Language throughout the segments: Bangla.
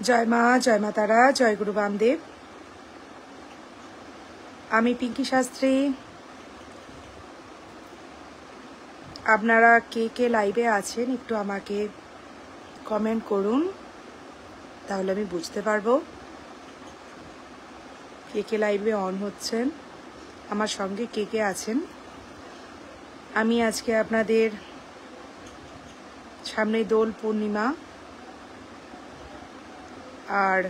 জয় মা, জয় মা তারা, জয় গুরু বামদেব। আমি পিঙ্কি শাস্ত্রী। আপনারা কে কে লাইভে আছেন একটু আমাকে কমেন্ট করুন, তাহলে আমি বুঝতে পারবো কে কে লাইভে অন হচ্ছেন, আমার সঙ্গে কে কে আছেন। আমি আজকে আপনাদের সামনে দোল পূর্ণিমা, আর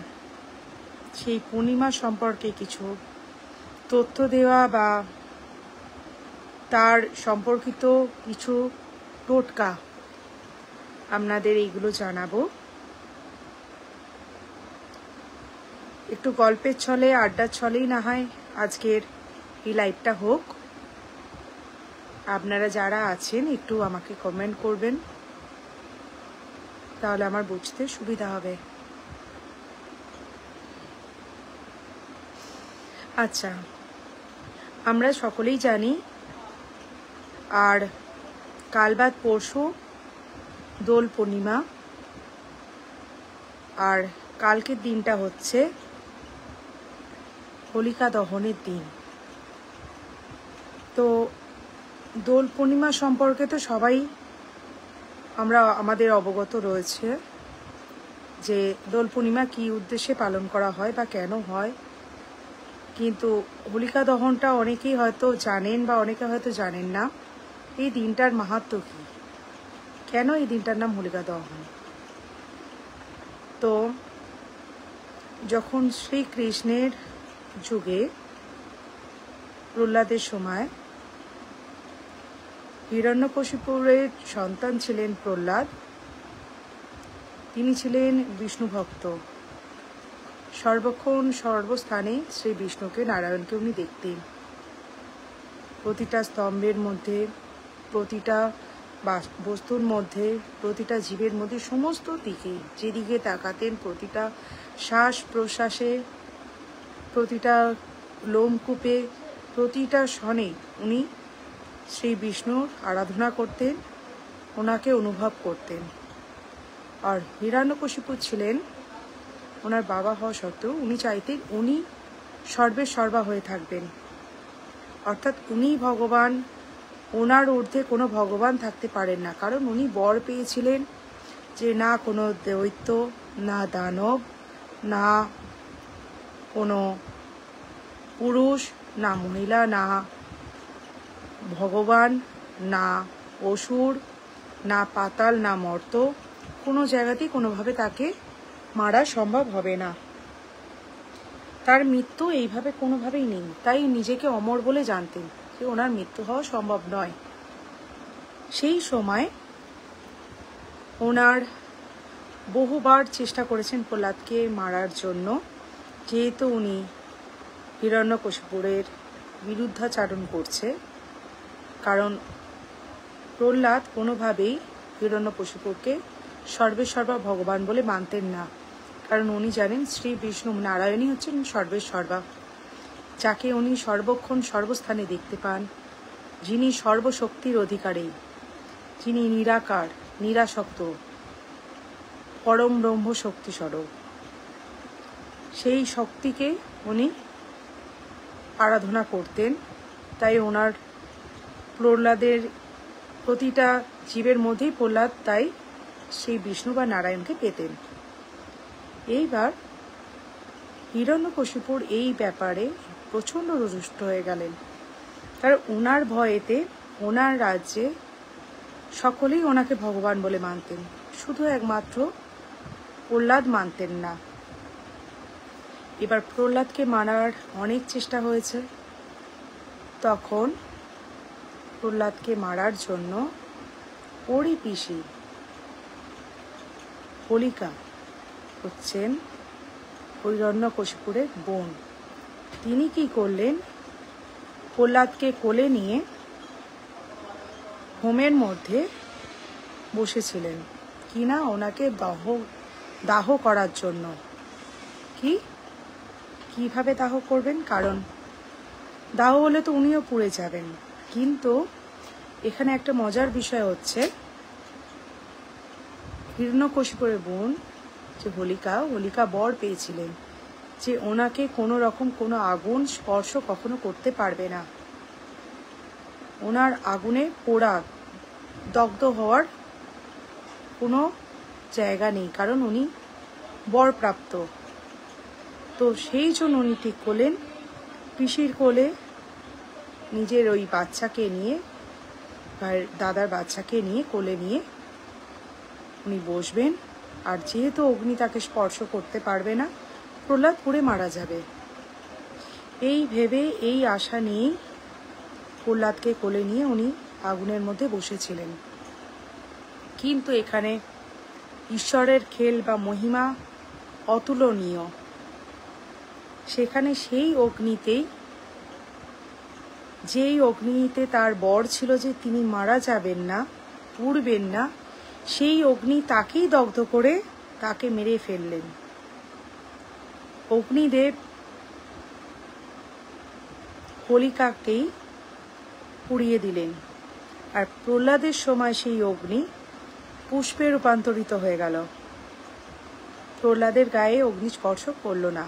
সেই পূর্ণিমা সম্পর্কে কিছু তথ্য দেওয়া বা তার সম্পর্কিত কিছু টোটকা আপনাদের এইগুলো জানাবো। একটু গল্পের ছলে, আড্ডার ছলেই না হয় আজকের এই লাইভটা হোক। আপনারা যারা আছেন একটু আমাকে কমেন্ট করবেন, তাহলে আমার বুঝতে সুবিধা হবে। আচ্ছা, আমরা সকলেই জানি আর কাল বাদ পরশু দোল পূর্ণিমা, আর কালকের দিনটা হচ্ছে হোলিকা দহনের দিন। তো দোল পূর্ণিমা সম্পর্কে তো সবাই আমাদের অবগত রয়েছে যে দোল পূর্ণিমা কী উদ্দেশ্যে পালন করা হয় বা কেন হয়, কিন্তু হোলিকা দহনটা অনেকেই হয়তো জানেন বা অনেকে হয়তো জানেন না। এই দিনটার মাহাত্ম্য কী, কেন এই দিনটার নাম হোলিকা দহন। তো যখন শ্রীকৃষ্ণের যুগে প্রহ্লাদের সময় হিরণ্যকশিপুরের সন্তান ছিলেন প্রহ্লাদ। তিনি ছিলেন বিষ্ণু ভক্ত। সর্বক্ষণ সর্বস্থানে শ্রী বিষ্ণুকে, নারায়ণকে উনি দেখতেন। প্রতিটা স্তম্ভের মধ্যে, প্রতিটা বস্তুর মধ্যে, প্রতিটা জীবের মধ্যে, সমস্ত দিকে যেদিকে তাকাতেন, প্রতিটা শ্বাস প্রশ্বাসে, প্রতিটা লোমকূপে, প্রতিটা ক্ষণে উনি শ্রী বিষ্ণুর আরাধনা করতেন, ওনাকে অনুভব করতেন। আর হিরণ্যকশিপু ছিলেন, ওনার বাবা হওয়া সত্ত্বেও উনি চাইতেন উনি সর্বে সর্বা হয়ে থাকবেন, অর্থাৎ উনি ভগবান, ওনার ঊর্ধ্বে কোনো ভগবান থাকতে পারেন না। কারণ উনি বর পেয়েছিলেন যে না কোনো দৈত্য, না দানব, না কোনো পুরুষ, না মহিলা, না ভগবান, না অসুর, না পাতাল, না মর্ত, কোনো জায়গাতেই কোনোভাবে তাকে মারা সম্ভব হবে না। তার মৃত্যু এইভাবে কোনোভাবেই নেই। তাই নিজেকে অমর বলে জানতেন যে ওনার মৃত্যু হওয়া সম্ভব নয়। সেই সময় ওনার বহুবার চেষ্টা করেছেন প্রহ্লাদকে মারার জন্য, যেহেতু উনি হিরণ্যকশিপুরের বিরুদ্ধাচারণ করছে। কারণ প্রহ্লাদ কোনোভাবেই হিরণ্যকশিপুকে সর্বেসর্বা ভগবান বলে মানতেন না। কারণ উনি জানেন শ্রী বিষ্ণু নারায়ণই হচ্ছেন সর্বেসর্বা, যাকে উনি সর্বক্ষণ সর্বস্থানে দেখতে পান, যিনি সর্বশক্তির অধিকারী, যিনি নিরাকার, নিরাসক্ত, পরম ব্রহ্ম শক্তি স্বরূপ। সেই শক্তিকে উনি আরাধনা করতেন। তাই ওনার প্রহ্লাদের প্রতিটা জীবের মধ্যেই প্রহ্লাদ তাই সেই বিষ্ণু বা নারায়ণকে পেতেন। এইবার হিরণ্যকশিপুর এই ব্যাপারে প্রচণ্ড রুষ্ট হয়ে গেলেন। কারণ ওনার ভয়েতে ওনার রাজ্যে সকলেই ওনাকে ভগবান বলে মানতেন, শুধু একমাত্র প্রহ্লাদ মানতেন না। এবার প্রহ্লাদকে মারার অনেক চেষ্টা হয়েছে। তখন প্রহ্লাদকে মারার জন্য ওরই পিসি হোলিকা হচ্ছেন হিরণ্যকশিপুরের বোন। তিনি কি করলেন, প্রহ্লাদকে কোলে নিয়ে হোমের মধ্যে বসেছিলেন কিনা ওনাকে দাহ করার জন্য। কিভাবে দাহ করবেন, কারণ দাহ হলে তো উনিও পুড়ে যাবেন। কিন্তু এখানে একটা মজার বিষয় হচ্ছে, হিরণ্যকশিপুরের বোন যে হোলিকা বর পেয়েছিলেন যে ওনাকে কোনো রকম কোনো আগুন স্পর্শ কখনো করতে পারবে না, ওনার আগুনে পোড়া দগ্ধ হওয়ার কোনো জায়গা নেই, কারণ উনি বরপ্রাপ্ত। তো সেই জন্য উনি ঠিক করলেন পিসির কোলে নিজের ওই বাচ্চাকে নিয়ে, দাদার বাচ্চাকে নিয়ে কোলে নিয়ে উনি বসবেন। আর যেহেতু অগ্নি তাকে স্পর্শ করতে পারবে না, প্রহ্লাদ পুড়ে মারা যাবে, এই ভেবে এই আশা নিয়েই প্রহ্লাদকে কোলে নিয়ে উনি আগুনের মধ্যে বসেছিলেন। কিন্তু এখানে ঈশ্বরের খেল বা মহিমা অতুলনীয়। সেখানে সেই অগ্নিতেই, যেই অগ্নিতে তার বর ছিল যে তিনি মারা যাবেন না, পুড়বেন না, সেই অগ্নি তাকেই দগ্ধ করে তাকে মেরে ফেললেন। অগ্নিদেব হোলিকাকেই পুড়িয়ে দিলেন, আর প্রহ্লাদের সময় সেই অগ্নি পুষ্পে রূপান্তরিত হয়ে গেল। প্রহ্লাদের গায়ে অগ্নি স্পর্শ করল না।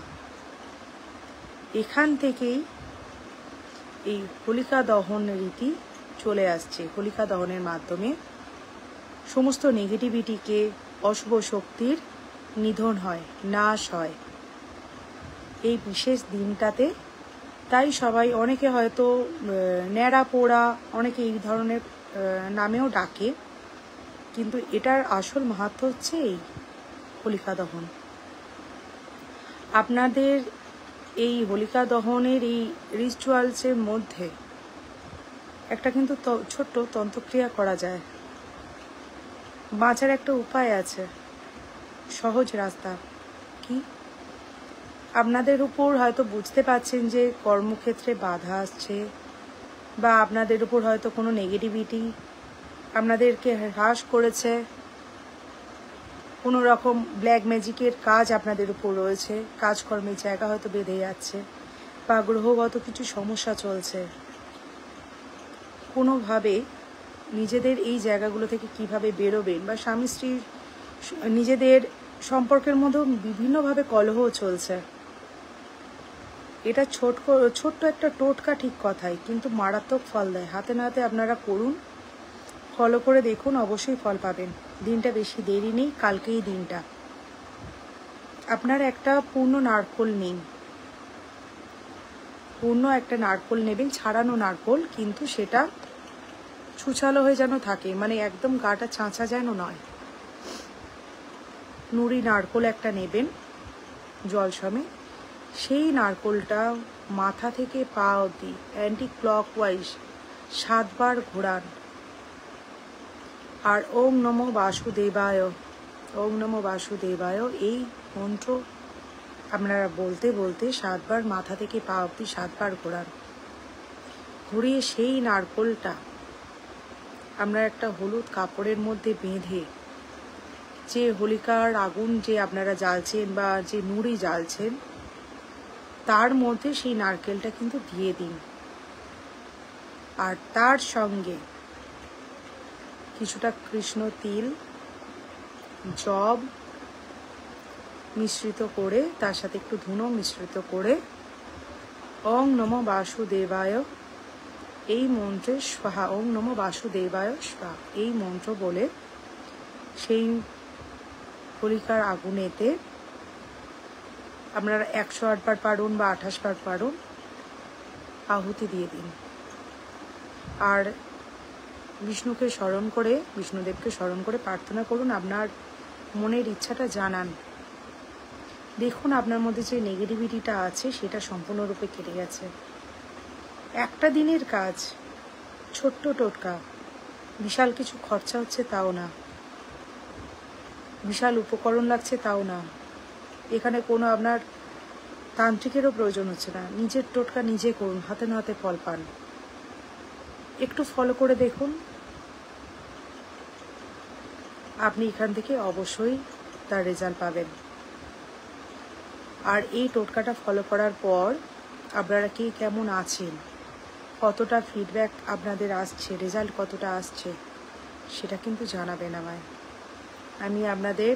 এখান থেকেই এই হোলিকা দহন রীতি চলে আসছে। হোলিকা দহনের মাধ্যমে সমস্ত নেগেটিভিটিকে, অশুভ শক্তির নিধন হয়, নাশ হয় এই বিশেষ দিনটাতে। তাই সবাই, অনেকে হয়তো ন্যাড়া পোড়া, অনেকে এই ধরনের নামেও ডাকে, কিন্তু এটার আসল মাহাত্ম্য হচ্ছে এই হোলিকা দহন। আপনাদের এই হোলিকা দহনের এই রিচুয়ালসের মধ্যে একটা কিন্তু ছোট্ট তন্ত্রক্রিয়া করা যায়। বাঁচার একটা উপায় আছে, সহজ রাস্তা। কি? আপনাদের উপর হয়তো বুঝতে পারছেন যে কর্মক্ষেত্রে বাধা আসছে, বা আপনাদের উপর হয়তো কোনো নেগেটিভিটি আপনাদেরকে হ্রাস করেছে, কোনো রকম ব্ল্যাক ম্যাজিকের কাজ আপনাদের উপর রয়েছে, কাজকর্মের জায়গা হয়তো বেঁধে যাচ্ছে, বা গ্রহগত কিছু সমস্যা চলছে। কোনোভাবে নিজেদের এই জায়গাগুলো থেকে কিভাবে বেরোবেন, বা স্বামী স্ত্রীর নিজেদের সম্পর্কের মধ্যেও বিভিন্নভাবে কলহ চলছে। এটা ছোট্ট একটা টোটকা, ঠিক কথাই, কিন্তু মারাত্মক ফল দেয়। হাতে নাতে আপনারা করুন, ফলো করে দেখুন, অবশ্যই ফল পাবেন। দিনটা বেশি দেরি নেই, কালকেই দিনটা। আপনারা একটা পূর্ণ নারকোল নিন, পূর্ণ একটা নারকোল নেবেন, ছাড়ানো নারকোল, কিন্তু সেটা ছুছালো হয়ে যেন থাকে, মানে একদম গাটা ছাঁচা যেন নয়। নুড়ি নারকোল একটা নেবেন জল সমেত। সেই নারকোলটা মাথা থেকে পা অবধি অ্যান্টি ক্লকওয়াইজ 7 বার ঘোরান। আর ওম নমো বাসুদেবায়, ওম নমো বাসুদেবায় এই মন্ত্র আপনারা বলতে বলতে 7 বার মাথা থেকে পা অবধি 7 বার ঘোরান। ঘুরিয়ে সেই নারকোলটা আমরা একটা হলুদ কাপড়ের মধ্যে বেঁধে, যে হোলিকার আগুন যে আপনারা জ্বালছেন বা যে নুড়ি জ্বালছেন, তার মধ্যে সেই নারকেলটা কিন্তু দিয়ে দিন। আর তার সঙ্গে কিছুটা কৃষ্ণ তিল, জব মিশ্রিত করে, তার সাথে একটু ধুনো মিশ্রিত করে ওং নমো বাসুদেবায় এই মন্ত্রে স্বাহা, ওং নমো বাসুদেবায় স্বাহা এই মন্ত্র বলে সেই হোলিকার আগুনেতে আপনারা 108 বার পারুন বা 28 বার পারুন আহুতি দিয়ে দিন। আর বিষ্ণুকে স্মরণ করে, বিষ্ণুদেবকে স্মরণ করে প্রার্থনা করুন, আপনার মনের ইচ্ছাটা জানান। দেখুন আপনার মধ্যে যে নেগেটিভিটিটা আছে সেটা সম্পূর্ণরূপে কেটে গেছে। একটা দিনের কাজ, ছোট্ট টোটকা, বিশাল কিছু খরচা হচ্ছে তাও না, বিশাল উপকরণ লাগছে তাও না, এখানে কোনো আপনার তান্ত্রিকেরও প্রয়োজন হচ্ছে না। নিজের টোটকা নিজে করুন, হাতে না হাতে ফল পান। একটু ফলো করে দেখুন, আপনি এখান থেকে অবশ্যই তার রেজাল্ট পাবেন। আর এই টোটকাটা ফলো করার পর আপনারা কে কেমন আছেন, কতটা ফিডব্যাক আপনাদের আসছে, রেজাল্ট কতটা আসছে, সেটা কিন্তু জানাবেন আমায়। আমি আপনাদের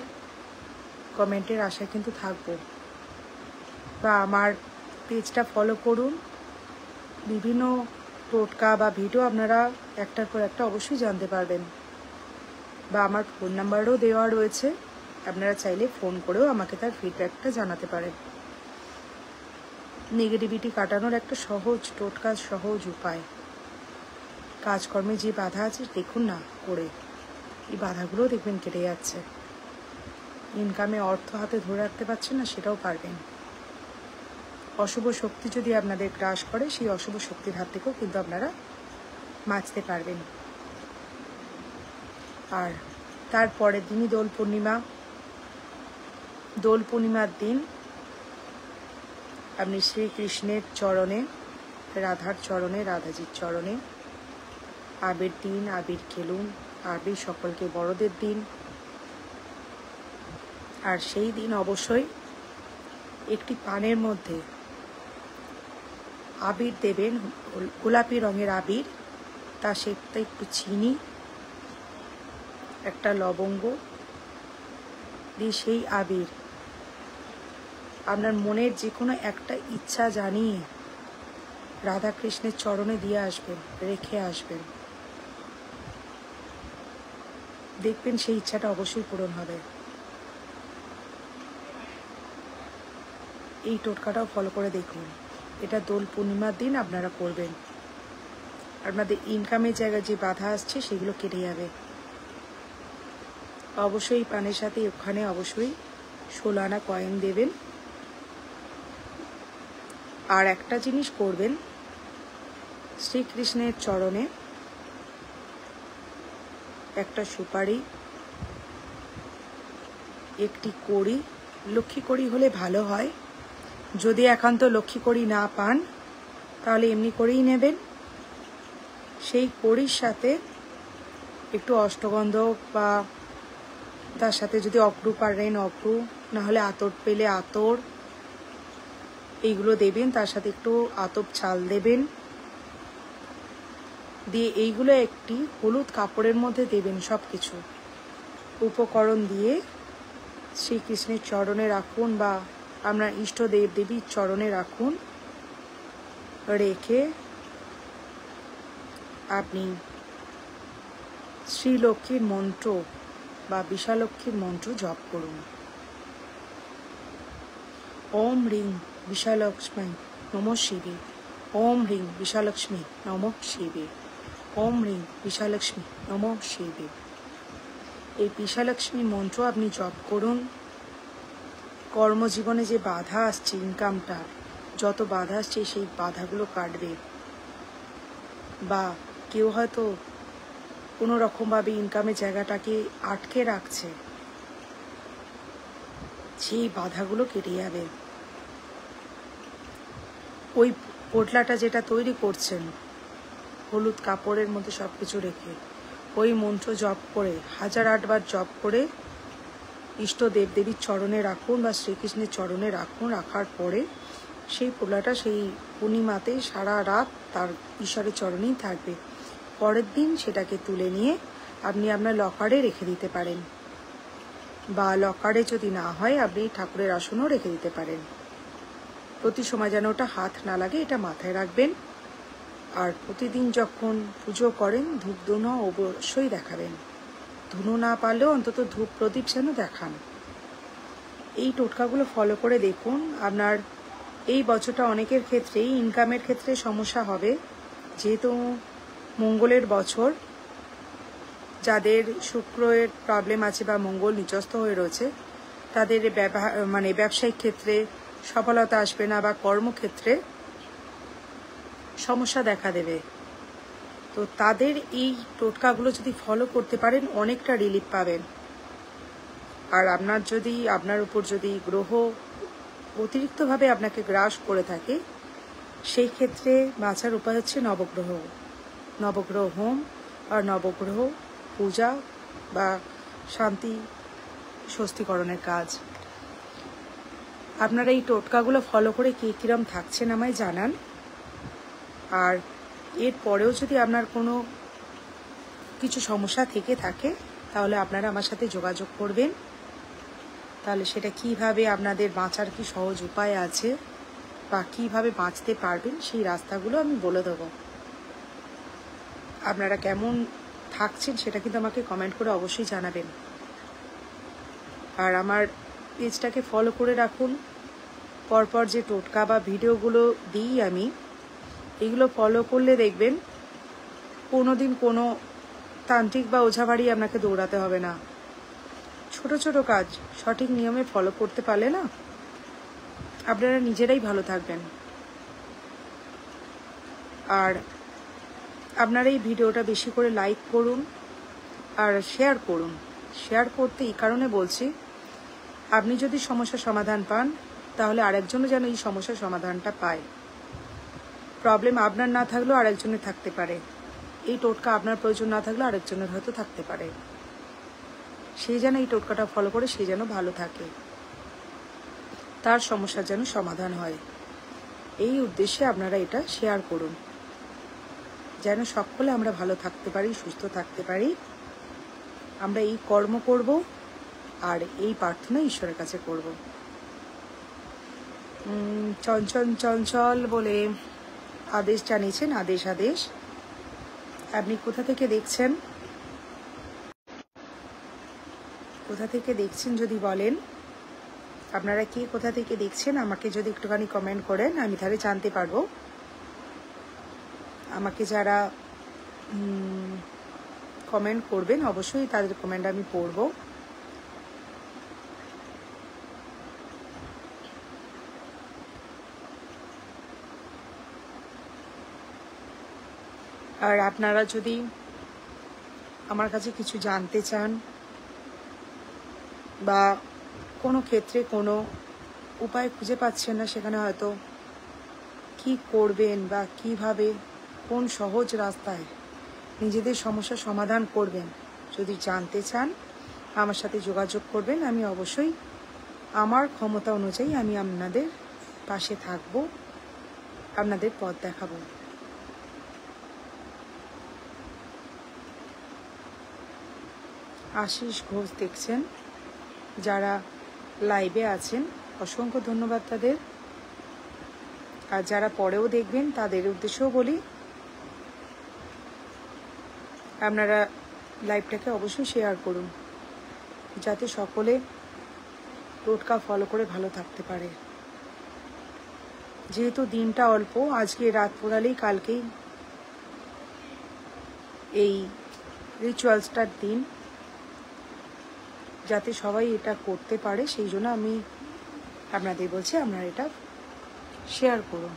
কমেন্টের আশায় কিন্তু থাকবো। বা আমার পেজটা ফলো করুন, বিভিন্ন টোটকা বা ভিডিও আপনারা একটার পর একটা অবশ্যই জানতে পারবেন। বা আমার ফোন নাম্বারও দেওয়া রয়েছে, আপনারা চাইলে ফোন করেও আমাকে তার ফিডব্যাকটা জানাতে পারেন। নেগেটিভিটি কাটানোর একটা সহজ টোটকা, সহজ উপায়। কাজকর্মে যে বাধা আছে দেখুন না করে, এই বাধাগুলো দেখবেন কেটে যাচ্ছে। ইনকামে অর্থ হাতে ধরে রাখতে পারছেন না, সেটাও পারবেন। অশুভ শক্তি যদি আপনাদের গ্রাস করে, সেই অশুভ শক্তির হাত থেকেও কিন্তু আপনারা বাঁচতে পারবেন। আর তারপরের দিনই দোল পূর্ণিমা। দোল পূর্ণিমার দিন আপনি শ্রীকৃষ্ণের চরণে, রাধার চরণে, রাধাজির চরণে আবির দিন, আবির খেলুন। আবির সকলকে বড়দের দিন। আর সেই দিন অবশ্যই একটি পানের মধ্যে আবির দেবেন, গোলাপি রঙের আবির, তার সাথে একটু চিনি, একটা লবঙ্গ দিয়ে সেই আবির আপনার মনের যে কোনো একটা ইচ্ছা জানিয়ে রাধাকৃষ্ণের চরণে দিয়ে আসবেন, রেখে আসবেন। দেখবেন সেই ইচ্ছাটা অবশ্যই পূরণ হবে। এই টোটকাটাও ফলো করে দেখুন। এটা দোল পূর্ণিমার দিন আপনারা করবেন। আপনাদের ইনকামের জায়গায় যে বাধা আসছে সেগুলো কেটে যাবে। অবশ্যই পানের সাথে ওখানে অবশ্যই 16 আনা কয়েন দেবেন। আর একটা জিনিস করবেন, শ্রীকৃষ্ণের চরণে একটা সুপারি, একটি কড়ি, লক্ষ্মী কড়ি হলে ভালো হয়। যদি একান্ত লক্ষ্মী কড়ি না পান তাহলে এমনি করেই নেবেন। সেই কড়ির সাথে একটু অষ্টগন্ধ বা তার সাথে যদি অক্রু পারেন অক্রু, নাহলে আতর পেলে আতর, এইগুলো দেবেন। তার সাথে একটু আতপ চাল দেবেন, দিয়ে এইগুলো একটি হলুদ কাপড়ের মধ্যে দেবেন। সব কিছু উপকরণ দিয়ে শ্রীকৃষ্ণের চরণে রাখুন বা আপনার ইষ্ট দেব দেবীর চরণে রাখুন। রেখে আপনি শ্রীলক্ষ্মীর মন্ত্র বা বিশালক্ষীর মন্ত্র জপ করুন। ওম হ্রিং বিশালক্ষ্মী নমঃ শিবে, ওম হ্রিং বিশালক্ষ্মী নমঃ শিবে, ওম হ্রিং বিশালক্ষ্মী নমঃ শিবে। এই বিশালক্ষ্মী মন্ত্র আপনি জপ করুন। কর্মজীবনে যে বাধা আসছে, ইনকামটা যত বাধা আসছে সেই বাধাগুলো কাটবে। বা কেউ হয়তো কোনো রকমভাবে ইনকামের জায়গাটাকে আটকে রাখছে, সেই বাধাগুলো কেটে যাবে। ওই পোটলাটা যেটা তৈরি করছেন হলুদ কাপড়ের মধ্যে সব কিছু রেখে, ওই মন্ত্র জপ করে 1008 বার জপ করে ইষ্ট দেবদেবীর চরণে রাখুন বা শ্রীকৃষ্ণের চরণে রাখুন। রাখার পরে সেই পোটলাটা সেই পূর্ণিমাতে সারা রাত তার ঈশ্বরের চরণেই থাকবে। পরের দিন সেটাকে তুলে নিয়ে আপনি আপনার লকারে রেখে দিতে পারেন, বা লকারে যদি না হয় আপনি ঠাকুরের আসনও রেখে দিতে পারেন। প্রতি সময় যেন ওটা হাত না লাগে, এটা মাথায় রাখবেন। আর প্রতিদিন যখন পুজো করেন ধূপ ধুনো অবশ্যই দেখাবেন। ধুনো না পারলেও অন্তত ধূপ প্রদীপ যেন দেখান। এই টোটকাগুলো ফলো করে দেখুন। আপনার এই বছরটা অনেকের ক্ষেত্রেই ইনকামের ক্ষেত্রে সমস্যা হবে, যেহেতু মঙ্গলের বছর। যাদের শুক্রের প্রবলেম আছে বা মঙ্গল নিচস্থ হয়ে রয়েছে, তাদের ব্যবসায়িক ক্ষেত্রে সফলতা আসবে না বা কর্মক্ষেত্রে সমস্যা দেখা দেবে। তো তাদের এই টোটকাগুলো যদি ফলো করতে পারেন অনেকটা রিলিফ পাবেন। আর আপনার উপর যদি গ্রহ অতিরিক্তভাবে আপনাকে গ্রাস করে থাকে, সেই ক্ষেত্রে বাঁচার উপায় হচ্ছে নবগ্রহ হোম আর নবগ্রহ পূজা বা শান্তি স্বস্তিকরণের কাজ। আপনারা এই টোটকাগুলো ফলো করে কে কিরম থাকছেন আমায় জানান। আর এর পরেও যদি আপনার কোনো কিছু সমস্যা থেকে থাকে তাহলে আপনারা আমার সাথে যোগাযোগ করবেন। তাহলে সেটা কিভাবে আপনাদের বাঁচার কি সহজ উপায় আছে বা কিভাবে বাঁচতে পারবেন সেই রাস্তাগুলো আমি বলে দেবো। আপনারা কেমন থাকছেন সেটা কিন্তু আমাকে কমেন্ট করে অবশ্যই জানাবেন। আর আমার পেজটাকে ফলো করে রাখুন। পরপর যে টোটকা বা ভিডিওগুলো দিই আমি, এগুলো ফলো করলে দেখবেন কোনোদিন কোনো তান্ত্রিক বা ওঝাবাড়ি আপনাকে দৌড়াতে হবে না। ছোট ছোট কাজ সঠিক নিয়মে ফলো করতে পারলে না, আপনারা নিজেরাই ভালো থাকবেন। আর আপনারা এই ভিডিওটা বেশি করে লাইক করুন আর শেয়ার করুন। শেয়ার করতে এই কারণে বলছি, আপনি যদি সমস্যার সমাধান পান তাহলে আরেকজনও যেন এই সমস্যার সমাধানটা পায়। প্রবলেম আপনার না থাকলেও আরেকজনের থাকতে পারে, এই টোটকা আপনার প্রয়োজন না থাকলেও আরেকজনের হয়তো থাকতে পারে। সে যেন এই টোটকাটা ফলো করে সে যেন ভালো থাকে, তার সমস্যার যেন সমাধান হয়। এই উদ্দেশ্যে আপনারা এটা শেয়ার করুন, যেন সকলে আমরা ভালো থাকতে পারি, সুস্থ থাকতে পারি। আমরা এই কর্ম করব আর এই প্রার্থনা ঈশ্বরের কাছে করব। চঞ্চল চঞ্চল বলে আদেশ জানিয়েছেন, আদেশ আদেশ। আপনি কোথা থেকে দেখছেন, কোথা থেকে দেখছেন যদি বলেন, আপনারা কে কোথা থেকে দেখছেন আমাকে যদি একটুখানি কমেন্ট করেন, আমি তাহলে জানতে পারবো। আমাকে যারা কমেন্ট করবেন অবশ্যই তাদের কমেন্ট আমি পড়ব। আর আপনারা যদি আমার কাছে কিছু জানতে চান বা কোনো ক্ষেত্রে কোনো উপায় খুঁজে পাচ্ছেন না, সেখানে হয়তো কি করবেন বা কিভাবে কোন সহজ রাস্তায় নিজেদের সমস্যার সমাধান করবেন যদি জানতে চান, আমার সাথে যোগাযোগ করবেন। আমি অবশ্যই আমার ক্ষমতা অনুযায়ী আমি আপনাদের পাশে থাকব, আপনাদের পথ দেখাবো। আশিস ঘোষ দেখছেন, যারা লাইভে আছেন অসংখ্য ধন্যবাদ তাদের। আর যারা পরেও দেখবেন তাদের উদ্দেশ্যেও বলি, আপনারা লাইভটাকে অবশ্যই শেয়ার করুন, যাতে সকলে টোটকা ফলো করে ভালো থাকতে পারে। যেহেতু দিনটা অল্প, আজকে রাত পোড়ালেই কালকেই এই রিচুয়ালসটার দিন, যাতে সবাই এটা করতে পারে সেই জন্য আমি আপনাদের বলছি আপনারা এটা শেয়ার করুন।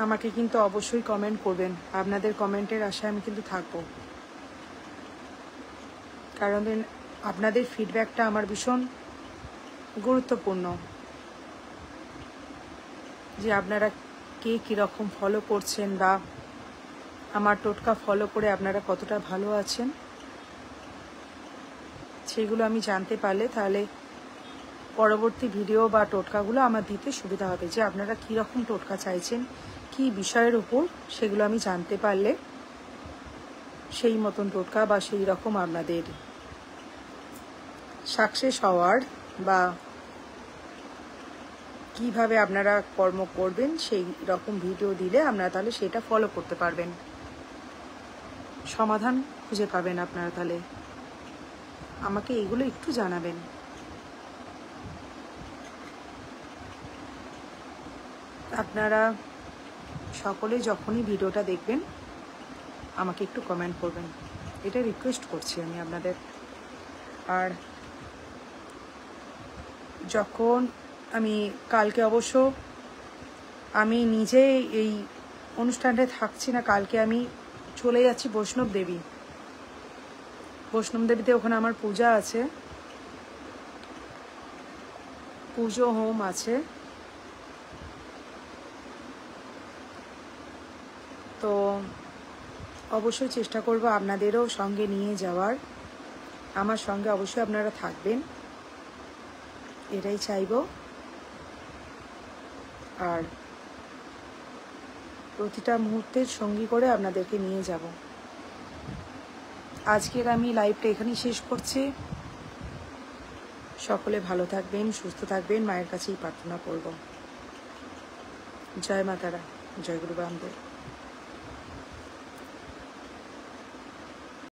আমাকে কিন্তু অবশ্যই কমেন্ট করবেন, আপনাদের কমেন্টের আশায় আমি কিন্তু থাকবো, কারণ আপনাদের ফিডব্যাকটা আমার ভীষণ গুরুত্বপূর্ণ, যে আপনারা কে কীরকম ফলো করছেন বা আমার টোটকা ফলো করে আপনারা কতটা ভালো আছেন সেগুলো আমি জানতে পারলে তাহলে পরবর্তী ভিডিও বা টোটকাগুলো আমার দিতে সুবিধা হবে, যে আপনারা কীরকম টোটকা চাইছেন, কি বিষয়ের উপর, সেগুলো আমি জানতে পারলে সেই মতন টোটকা বা সেই রকম আপনাদের সাকসেস হওয়ার বা কিভাবে আপনারা কর্ম করবেন সেই রকম ভিডিও দিলে আপনারা তাহলে সেটা ফলো করতে পারবেন, সমাধান খুঁজে পাবেন আপনারা। তাহলে আমাকে এগুলো একটু জানাবেন। আপনারা সকলে যখনই ভিডিওটা দেখবেন আমাকে একটু কমেন্ট করবেন, এটা রিকোয়েস্ট করছি আমি আপনাদের। আর যখন আমি কালকে অবশ্য আমি নিজে এই অনুষ্ঠানটা থাকছি না, কালকে আমি চলে যাচ্ছি বৈষ্ণব দেবী। বৈষ্ণব দেবীতে ওখানে আমার পূজা আছে, পুজো হোম আছে। তো অবশ্যই চেষ্টা করব আপনাদেরও সঙ্গে নিয়ে যাওয়ার, আমার সঙ্গে অবশ্যই আপনারা থাকবেন, এটাই চাইব। আর প্রতিটা মুহূর্তের সঙ্গী করে আপনাদেরকে নিয়ে যাব। আজকের আমি লাইভটা এখানেই শেষ করছি। সকলে ভালো থাকবেন, সুস্থ থাকবেন, মায়ের কাছেই প্রার্থনা করব। জয় মা তারা, জয় গুরু বামদেব।